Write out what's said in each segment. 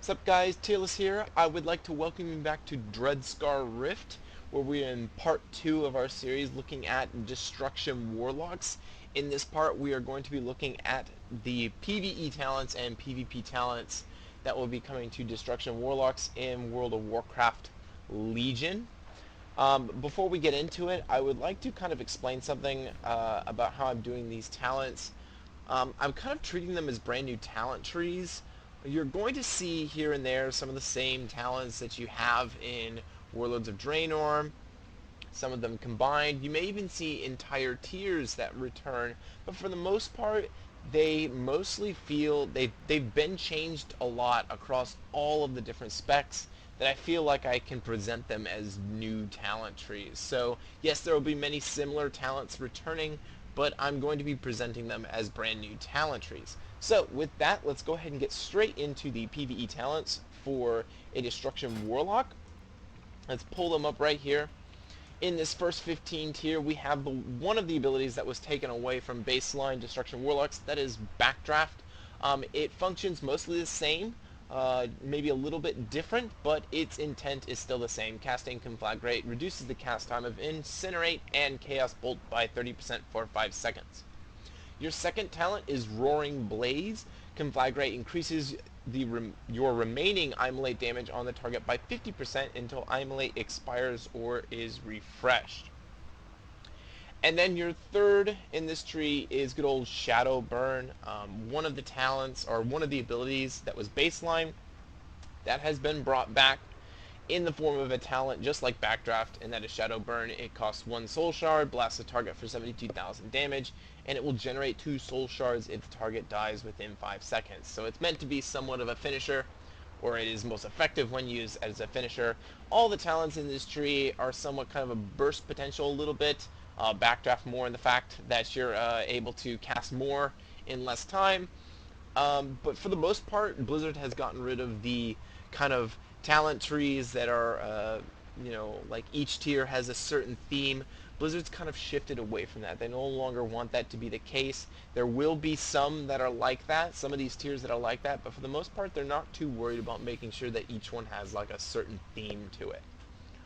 What's up guys, Taylor here. I would like to welcome you back to Dreadscar Rift, where we're in part 2 of our series looking at Destruction Warlocks. In this part we are going to be looking at the PvE talents and PvP talents that will be coming to Destruction Warlocks in World of Warcraft Legion. Before we get into it, I would like to kind of explain something about how I'm doing these talents. I'm kind of treating them as brand new talent trees. You're going to see here and there some of the same talents that you have in Warlords of Draenor, some of them combined. You may even see entire tiers that return, but for the most part, they mostly feel they've been changed a lot across all of the different specs that I feel like I can present them as new talent trees. So yes, there will be many similar talents returning, but I'm going to be presenting them as brand new talent trees. So with that, let's go ahead and get straight into the PvE talents for a Destruction Warlock. Let's pull them up right here. In this first 15 tier, we have one of the abilities that was taken away from baseline Destruction Warlocks, that is Backdraft. It functions mostly the same, maybe a little bit different, but its intent is still the same. Casting Conflagrate reduces the cast time of Incinerate and Chaos Bolt by 30% for 5 seconds. Your second talent is Roaring Blaze. Conflagrate increases your remaining Immolate damage on the target by 50% until Immolate expires or is refreshed. And then your third in this tree is good old Shadow Burn. One of the talents, or one of the abilities that was baseline, that has been brought back in the form of a talent just like Backdraft, and that is Shadow Burn. It costs 1 Soul Shard, blasts the target for 72,000 damage, and it will generate 2 Soul Shards if the target dies within 5 seconds. So it's meant to be somewhat of a finisher, or it is most effective when used as a finisher. All the talents in this tree are somewhat kind of a burst potential a little bit. Backdraft more in the fact that you're able to cast more in less time. But for the most part, Blizzard has gotten rid of the kind of talent trees that are, like each tier has a certain theme. Blizzard's kind of shifted away from that. They no longer want that to be the case. There will be some that are like that, some of these tiers that are like that, but for the most part, they're not too worried about making sure that each one has like a certain theme to it.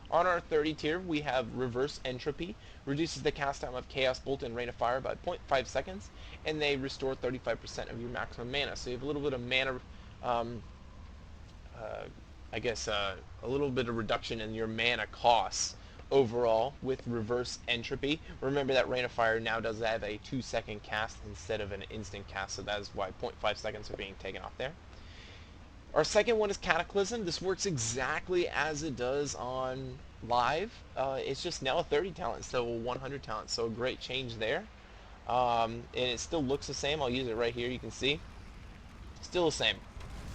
On our 30 tier, we have Reverse Entropy, reduces the cast time of Chaos Bolt and Rain of Fire by 0.5 seconds, and they restore 35% of your maximum mana. So you have a little bit of mana, a little bit of reduction in your mana costs overall with Reverse Entropy. Remember that Rain of Fire now does have a 2-second cast instead of an instant cast, so that is why 0.5 seconds are being taken off there. Our second one is Cataclysm. This works exactly as it does on live. It's just now a 30 talent instead of a 100 talent, so a great change there. And it still looks the same. I'll use it right here. You can see. Still the same.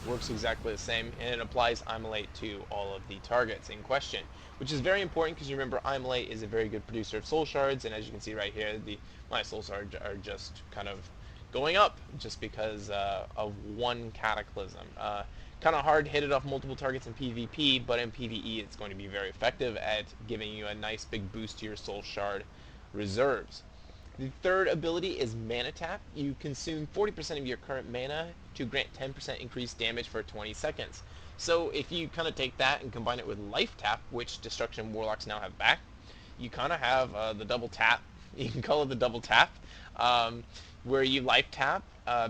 Works exactly the same, and it applies Immolate to all of the targets in question, which is very important because you remember Immolate is a very good producer of Soul Shards, and as you can see right here, my Soul Shards are just kind of going up just because of one Cataclysm. Kind of hard to hit it off multiple targets in PvP, but in PvE it's going to be very effective at giving you a nice big boost to your Soul Shard reserves. The third ability is Mana Tap. You consume 40% of your current mana to grant 10% increased damage for 20 seconds. So if you kind of take that and combine it with Life Tap, which Destruction Warlocks now have back, you kind of have the double tap. You can call it the double tap, where you Life Tap.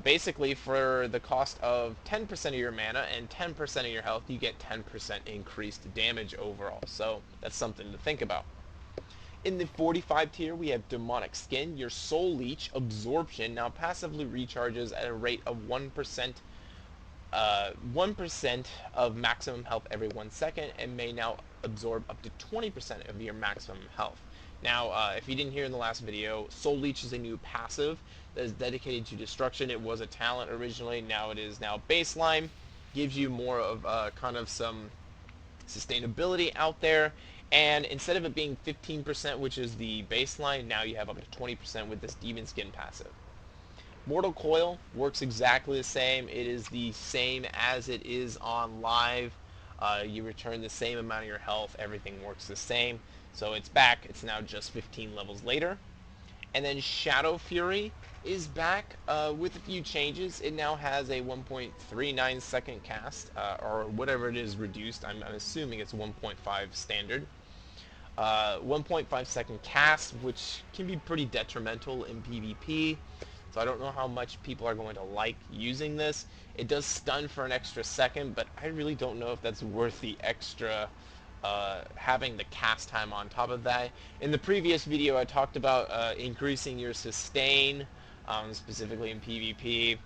Basically, for the cost of 10% of your mana and 10% of your health, you get 10% increased damage overall. So that's something to think about. In the 45 tier, we have Demonic Skin. Your Soul Leech Absorption now passively recharges at a rate of 1%, 1% of maximum health every 1 second, and may now absorb up to 20% of your maximum health. Now, if you didn't hear in the last video, Soul Leech is a new passive that is dedicated to destruction. It was a talent originally, now it is now baseline. Gives you more of kind of some sustainability out there, and instead of it being 15%, which is the baseline, now you have up to 20% with this Demon Skin passive. Mortal Coil works exactly the same. It is the same as it is on live. You return the same amount of your health. Everything works the same. So it's back. It's now just 15 levels later. And then Shadow Fury is back with a few changes. It now has a 1.39 second cast, or whatever it is reduced. I'm assuming it's 1.5 standard. 1.5 second cast, which can be pretty detrimental in PvP. So I don't know how much people are going to like using this. It does stun for an extra second, but I really don't know if that's worth the extra having the cast time on top of that. In the previous video I talked about increasing your sustain, specifically in PvP,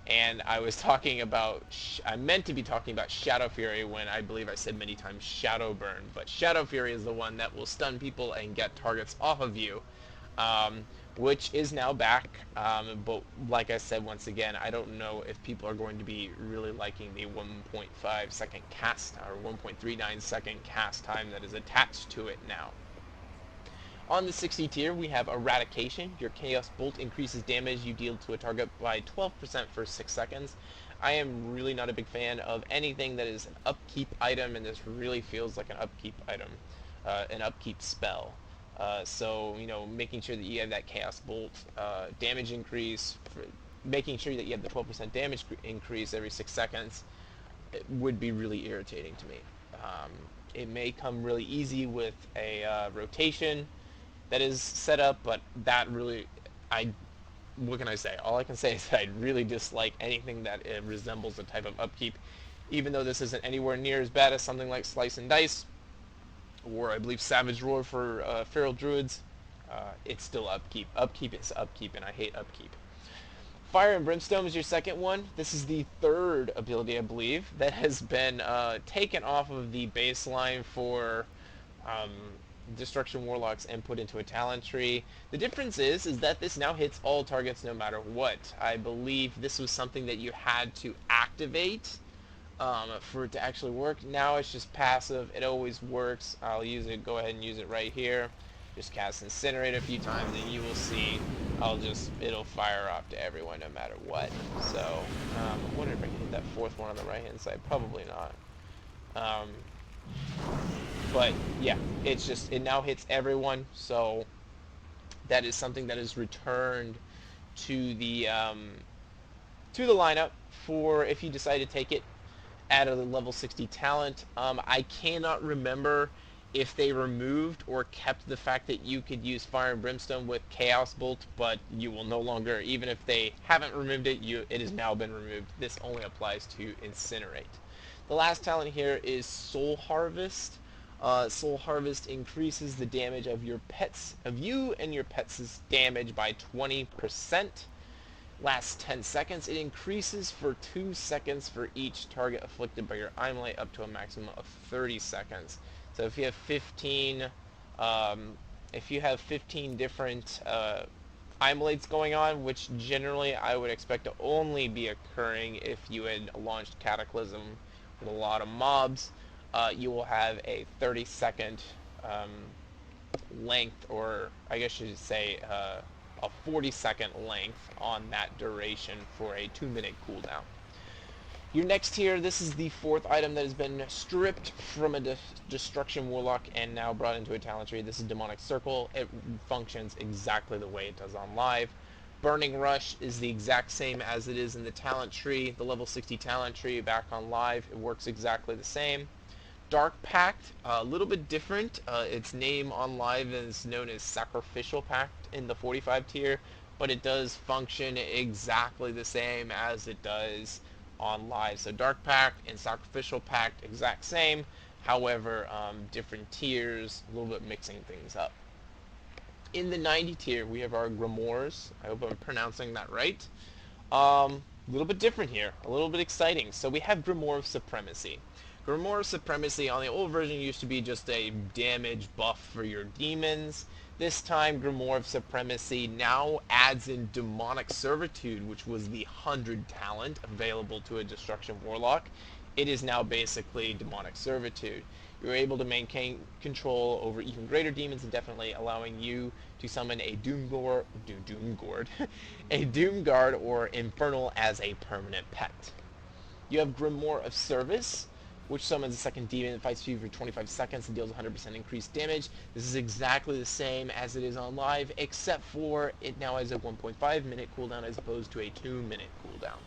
and I was talking about, I meant to be talking about Shadow Fury when I believe I said many times Shadow Burn, but Shadow Fury is the one that will stun people and get targets off of you, which is now back, but like I said once again, I don't know if people are going to be really liking the 1.5 second cast, or 1.39 second cast time that is attached to it now. On the 60 tier, we have Eradication. Your Chaos Bolt increases damage you deal to a target by 12% for 6 seconds. I am really not a big fan of anything that is an upkeep item, and this really feels like an upkeep item, an upkeep spell. So, you know, making sure that you have that Chaos Bolt damage increase, making sure that you have the 12% damage increase every 6 seconds, it would be really irritating to me. It may come really easy with a rotation that is set up, but that really, what can I say? All I can say is that I really dislike anything that resembles a type of upkeep, even though this isn't anywhere near as bad as something like Slice and Dice, or I believe Savage Roar for Feral Druids. It's still upkeep. Upkeep is upkeep, and I hate upkeep. Fire and Brimstone is your second one. This is the third ability, I believe, that has been taken off of the baseline for Destruction Warlocks and put into a talent tree. The difference is that this now hits all targets no matter what. I believe this was something that you had to activate for it to actually work. Now it's just passive. It always works. I'll use it. Go ahead and use it right here. Just cast Incinerate a few times and you will see it'll fire off to everyone no matter what. So I wonder if I can hit that fourth one on the right hand side. Probably not. But yeah, it now hits everyone, so that is something that is returned to the lineup for if you decide to take it at a level 60 talent. I cannot remember if they removed or kept the fact that you could use Fire and Brimstone with Chaos Bolt, but you will no longer, even if they haven't removed it, it has now been removed. This only applies to Incinerate. The last talent here is Soul Harvest. Soul Harvest increases the damage of you and your pets' damage by 20%. Lasts 10 seconds. It increases for 2 seconds for each target afflicted by your Imolate up to a maximum of 30 seconds. So if you have 15, different Imolates going on, which generally I would expect to only be occurring if you had launched Cataclysm with a lot of mobs, you will have a 30-second length, or I guess you should say a 40-second length on that duration for a 2-minute cooldown. Your next tier, this is the fourth item that has been stripped from a Destruction Warlock and now brought into a talent tree. This is Demonic Circle. It functions exactly the way it does on live. Burning Rush is the exact same as it is in the talent tree, the level 60 talent tree back on live. It works exactly the same. Dark Pact, a little bit different. Its name on live is known as Sacrificial Pact in the 45 tier, but it does function exactly the same as it does on live. So Dark Pact and Sacrificial Pact, exact same. However, different tiers, a little bit mixing things up. In the 90 tier, we have our Grimoires. I hope I'm pronouncing that right. A little bit different here, a little bit exciting. So we have Grimoire of Supremacy. Grimoire of Supremacy on the old version used to be just a damage buff for your demons. This time, Grimoire of Supremacy now adds in Demonic Servitude, which was the 100 talent available to a Destruction Warlock. It is now basically Demonic Servitude. You're able to maintain control over even greater demons, indefinitely allowing you to summon a a Doomguard or Infernal as a permanent pet. You have Grimoire of Service. which summons a second demon that fights you for 25 seconds and deals 100% increased damage. This is exactly the same as it is on live, except for it now has a 1.5 minute cooldown as opposed to a 2-minute cooldown.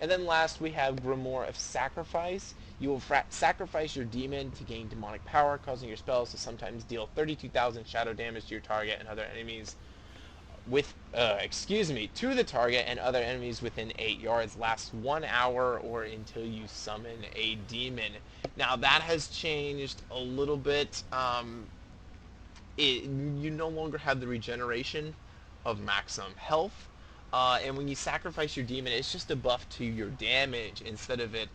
And then last we have Grimoire of Sacrifice. You will sacrifice your demon to gain demonic power, causing your spells to sometimes deal 32,000 shadow damage to your target and other enemies to the target and other enemies within 8 yards. Lasts 1 hour or until you summon a demon. Now that has changed a little bit. You no longer have the regeneration of maximum health. And when you sacrifice your demon, it's just a buff to your damage instead of it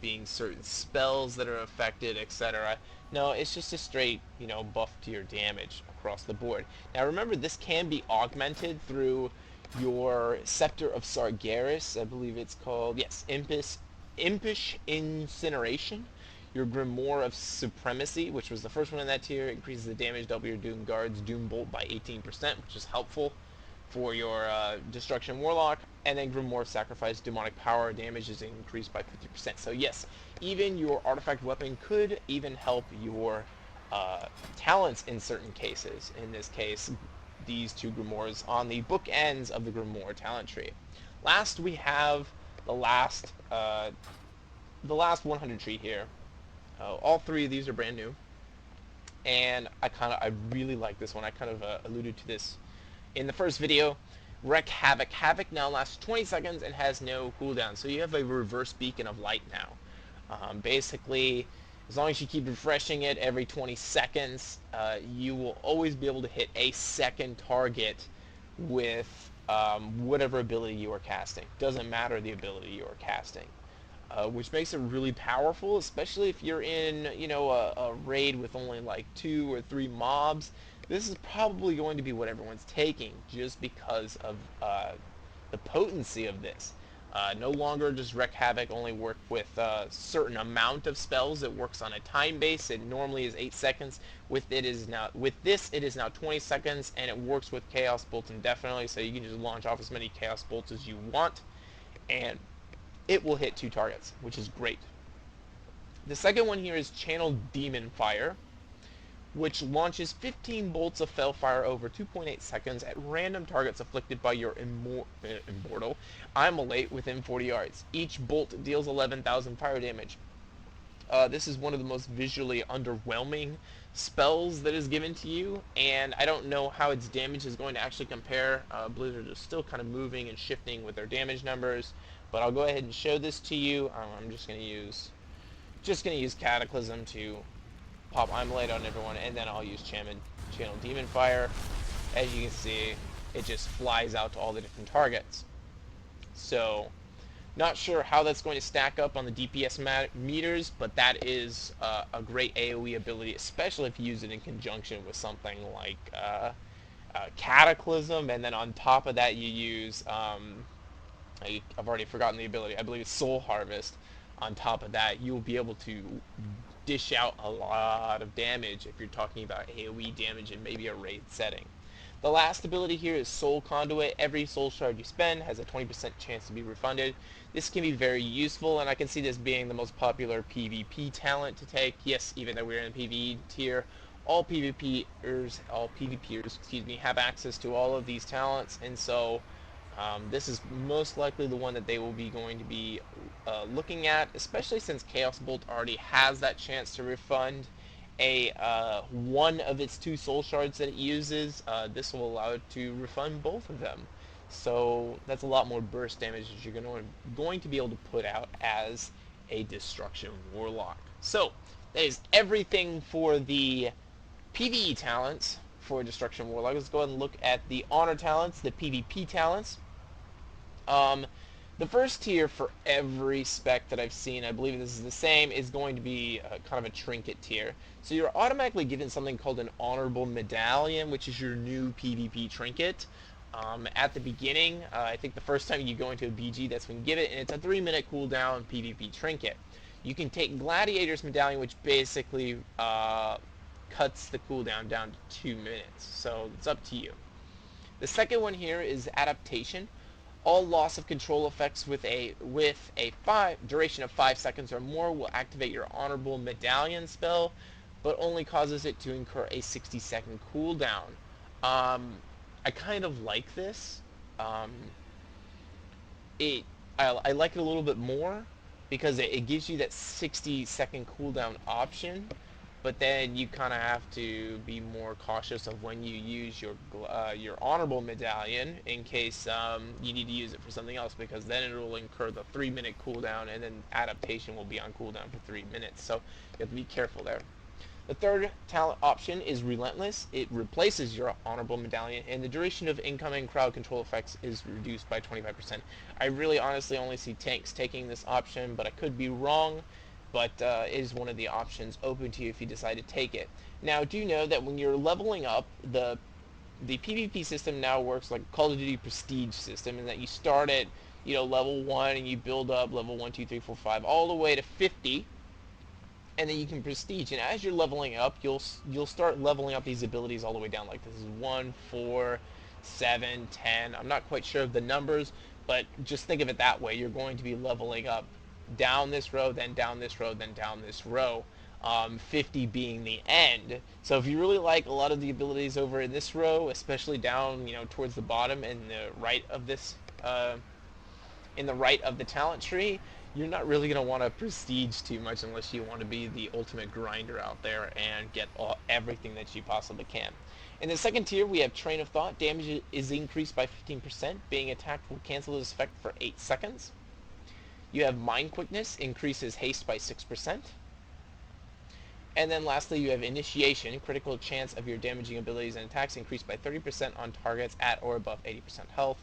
being certain spells that are affected, etc. No, it's just a straight, buff to your damage across the board. Now remember, this can be augmented through your Scepter of Sargeras, I believe it's called. Yes, Impish Incineration. Your Grimoire of Supremacy, which was the first one in that tier, increases the damage double your Doom Guard's Doom Bolt by 18%, which is helpful for your Destruction Warlock. And then Grimoire of Sacrifice, demonic power damage is increased by 50%. So yes, even your artifact weapon could even help your talents in certain cases. In this case, these two Grimoires on the bookends of the Grimoire talent tree. Last, we have the last 100 tree here. All three of these are brand new, and I really like this one. I kind of alluded to this in the first video. Wreak Havoc. Havoc now lasts 20 seconds and has no cooldown, so you have a reverse beacon of light now. Basically, as long as you keep refreshing it every 20 seconds, you will always be able to hit a second target with whatever ability you are casting. Doesn't matter the ability you are casting. Which makes it really powerful, especially if you're in, a raid with only like 2 or 3 mobs. This is probably going to be what everyone's taking, just because of the potency of this. No longer does Wreak Havoc only work with a certain amount of spells. It works on a time base. It normally is 8 seconds. With this, it is now 20 seconds, and it works with Chaos Bolts indefinitely, so you can just launch off as many Chaos Bolts as you want, and it will hit 2 targets, which is great. The second one here is Channel Demon Fire, which launches 15 bolts of Felfire over 2.8 seconds at random targets afflicted by your immortal Immolate within 40 yards. Each bolt deals 11,000 fire damage. This is one of the most visually underwhelming spells that is given to you, and I don't know how its damage is going to actually compare. Blizzard is still kind of moving and shifting with their damage numbers, but I'll go ahead and show this to you. I'm just going to use Cataclysm to pop Immolate on everyone, and then I'll use Channel Demon Fire. As you can see, it just flies out to all the different targets. So, not sure how that's going to stack up on the DPS meters, but that is a great AoE ability, especially if you use it in conjunction with something like Cataclysm, and then on top of that you use, I've already forgotten the ability, I believe it's Soul Harvest. On top of that, you'll be able to dish out a lot of damage if you're talking about AoE damage in maybe a raid setting. The last ability here is Soul Conduit. Every soul shard you spend has a 20% chance to be refunded. This can be very useful, and I can see this being the most popular PvP talent to take. Yes, even though we're in the PvE tier, all PvPers, have access to all of these talents, and so this is most likely the one that they will be going to be looking at, especially since Chaos Bolt already has that chance to refund one of its 2 soul shards that it uses. This will allow it to refund both of them. So that's a lot more burst damage that you're going to be able to put out as a Destruction Warlock. So that is everything for the PvE talents for Destruction Warlock. Let's go ahead and look at the Honor talents, the PvP talents. The first tier for every spec that I've seen, I believe this is the same, is going to be kind of a trinket tier. So you're automatically given something called an Honorable Medallion, which is your new PvP trinket. At the beginning, I think the first time you go into a BG, that's when you give it, and it's a 3-minute cooldown PvP trinket. You can take Gladiator's Medallion, which basically cuts the cooldown down to 2 minutes, so it's up to you. The second one here is Adaptation. All loss of control effects with a duration of 5 seconds or more will activate your honorable medallion spell, but only causes it to incur a 60-second cooldown. I kind of like this. Um, I like it a little bit more because it gives you that 60-second cooldown option, but then you kind of have to be more cautious of when you use your honorable medallion in case you need to use it for something else, because then it will incur the 3-minute cooldown, and then adaptation will be on cooldown for 3 minutes. So you have to be careful there. The third talent option is Relentless. It replaces your Honorable Medallion, and the duration of incoming crowd control effects is reduced by 25%. I really honestly only see tanks taking this option, but I could be wrong, but it is one of the options open to you if you decide to take it. Now, do know that when you're leveling up, the PvP system now works like Call of Duty Prestige system, in that you start at level 1 and you build up level 1, 2, 3, 4, 5 all the way to 50, and then you can prestige. And as you're leveling up, you'll start leveling up these abilities all the way down. Like this is 1, 4, 7, 10. I'm not quite sure of the numbers, but just think of it that way. You're going to be leveling up down this row, then down this row, then down this row. 50 being the end. So if you really like a lot of the abilities over in this row, especially down, towards the bottom and the right of this, in the right of the talent tree, you're not really going to want to prestige too much unless you want to be the ultimate grinder out there and get everything that you possibly can. In the second tier, we have Train of Thought. Damage is increased by 15%. Being attacked will cancel this effect for 8 seconds. You have Mind Quickness, increases haste by 6%. And then lastly, you have Initiation. Critical chance of your damaging abilities and attacks increased by 30% on targets at or above 80% health.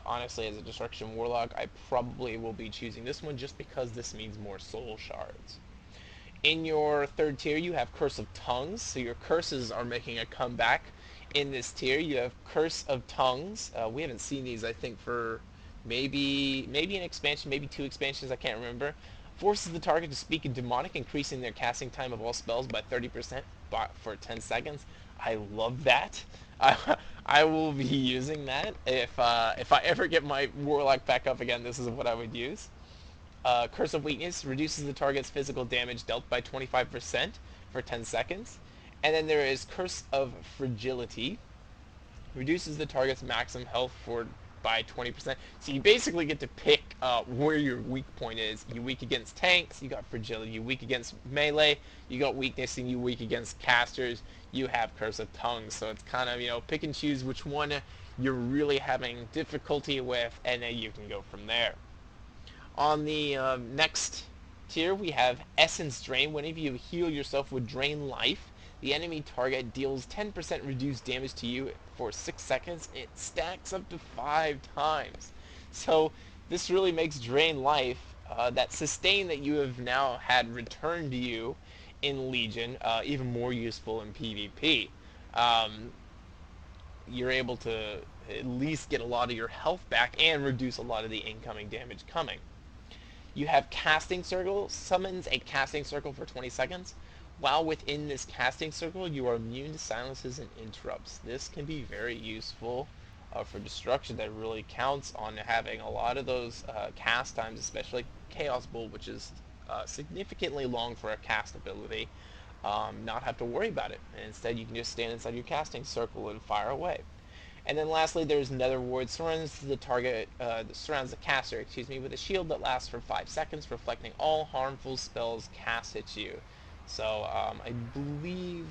Honestly, as a Destruction Warlock, I probably will be choosing this one just because this means more soul shards. In your third tier, you have Curse of Tongues, so your curses are making a comeback in this tier. You have Curse of Tongues. We haven't seen these, I think, for maybe an expansion, maybe 2 expansions, I can't remember. Forces the target to speak in Demonic, increasing their casting time of all spells by 30% for 10 seconds. I love that. I will be using that. If I ever get my Warlock back up again, this is what I would use. Curse of Weakness reduces the target's physical damage dealt by 25% for 10 seconds. And then there is Curse of Fragility. Reduces the target's maximum health by 20%. So you basically get to pick where your weak point is. You're weak against tanks, you got fragility. You're weak against melee, you got weakness, and you're weak against casters, you have Curse of Tongues. So it's kind of, pick and choose which one you're really having difficulty with, and then you can go from there. On the next tier, we have Essence Drain. Whenever you heal yourself with Drain Life, the enemy target deals 10% reduced damage to you for 6 seconds. It stacks up to 5 times. So this really makes Drain Life, that sustain that you have now had returned to you in Legion, even more useful in PvP. You're able to at least get a lot of your health back and reduce a lot of the incoming damage coming. You have Casting Circle. Summons a casting circle for 20 seconds. While within this casting circle, you are immune to silences and interrupts. This can be very useful for destruction. That really counts on having a lot of those cast times, especially Chaos Bolt, which is significantly long for a cast ability. Not have to worry about it. And instead, you can just stand inside your casting circle and fire away. And then lastly, there's Nether Ward. Surrounds the caster, with a shield that lasts for 5 seconds, reflecting all harmful spells cast at you. So I believe,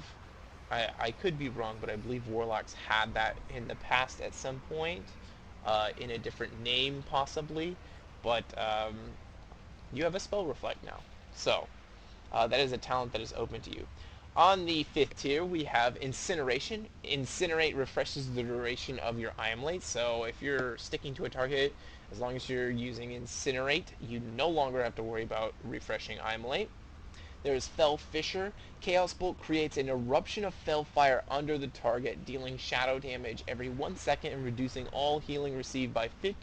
I could be wrong, but I believe Warlocks had that in the past at some point, in a different name possibly, but you have a spell reflect now. So that is a talent that is open to you. On the 5th tier, we have Incineration. Incinerate refreshes the duration of your Immolate, so if you're sticking to a target, as long as you're using Incinerate, you no longer have to worry about refreshing Immolate. There's Fell Fissure. Chaos Bolt creates an eruption of fell fire under the target, dealing shadow damage every 1 second and reducing all healing received by 50%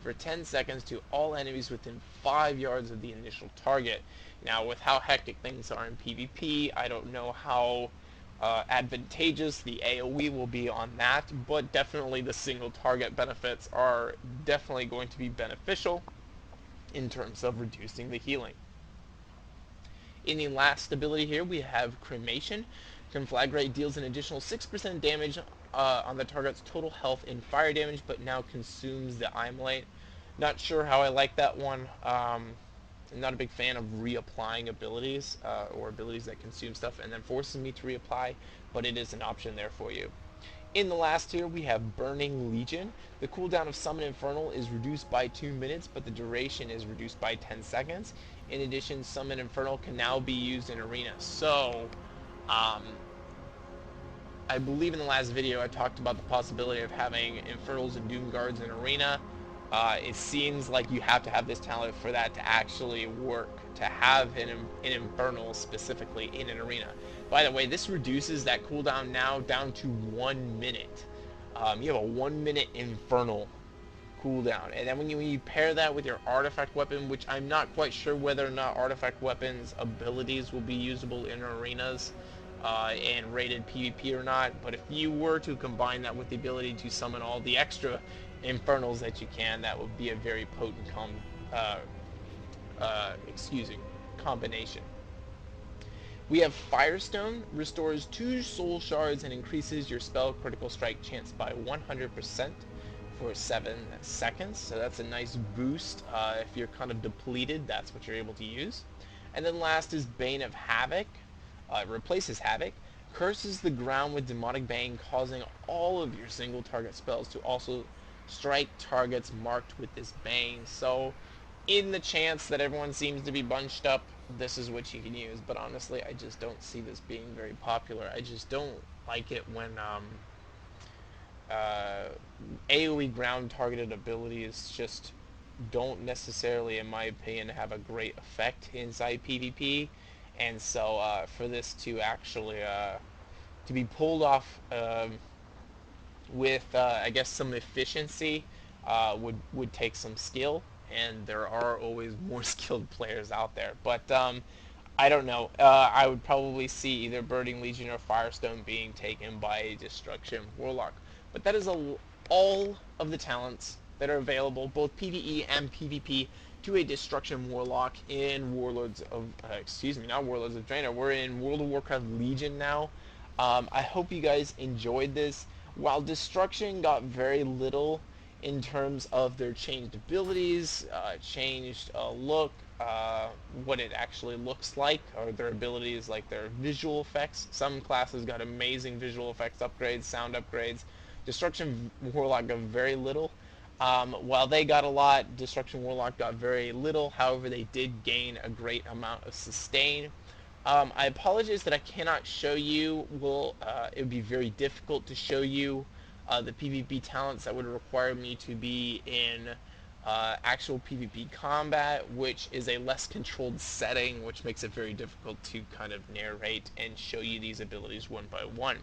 for 10 seconds to all enemies within 5 yards of the initial target. Now, with how hectic things are in PvP, I don't know how advantageous. The AoE will be on that, but definitely the single target benefits are definitely going to be beneficial in terms of reducing the healing. In the last ability here, we have Cremation. Conflagrate deals an additional 6% damage on the target's total health and fire damage, but now consumes the Immolate. Not sure how I like that one. I'm not a big fan of reapplying abilities or abilities that consume stuff and then forces me to reapply, but it is an option there for you. In the last tier, we have Burning Legion. The cooldown of Summon Infernal is reduced by 2 minutes, but the duration is reduced by 10 seconds. In addition, Summon Infernal can now be used in Arena. So, I believe in the last video I talked about the possibility of having Infernals and Doom Guards in Arena. It seems like you have to have this talent for that to actually work, to have an Infernal specifically in an arena. By the way, this reduces that cooldown now down to 1 minute. You have a 1 minute Infernal cooldown, and then when you pair that with your artifact weapon, which I'm not quite sure whether or not artifact weapons abilities will be usable in arenas and rated PvP or not, but if you were to combine that with the ability to summon all the extra Infernals that you can, that would be a very potent combination. We have Firestone, restores 2 soul shards and increases your spell critical strike chance by 100% for 7 seconds. So that's a nice boost. If you're kind of depleted, that's what you're able to use. And then last is Bane of Havoc. It replaces Havoc. Curses the ground with Demonic Bane, causing all of your single target spells to also strike targets marked with this Bane. So in the chance that everyone seems to be bunched up, this is what you can use. But honestly, I just don't see this being very popular. I just don't like it when AoE ground targeted abilities just don't necessarily, in my opinion, have a great effect inside PvP. And so for this to actually to be pulled off with I guess some efficiency would take some skill, and there are always more skilled players out there. But I don't know. I would probably see either Burning Legion or Firestone being taken by a Destruction Warlock. But that is all of the talents that are available, both PvE and PvP, to a Destruction Warlock in Warlords of, not Warlords of Draenor. We're in World of Warcraft Legion now. I hope you guys enjoyed this. While Destruction got very little in terms of their changed abilities, changed look, what it actually looks like, or their abilities, like their visual effects. Some classes got amazing visual effects upgrades, sound upgrades. Destruction Warlock got very little. While they got a lot, Destruction Warlock got very little. However, they did gain a great amount of sustain. I apologize that I cannot show you. It would be very difficult to show you the PvP talents. That would require me to be in actual PvP combat, which is a less controlled setting, which makes it very difficult to kind of narrate and show you these abilities one by one.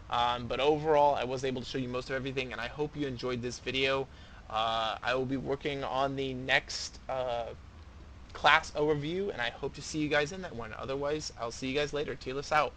But overall, I was able to show you most of everything, and I hope you enjoyed this video. I will be working on the next class overview, and I hope to see you guys in that one. Otherwise, I'll see you guys later. Tearless out.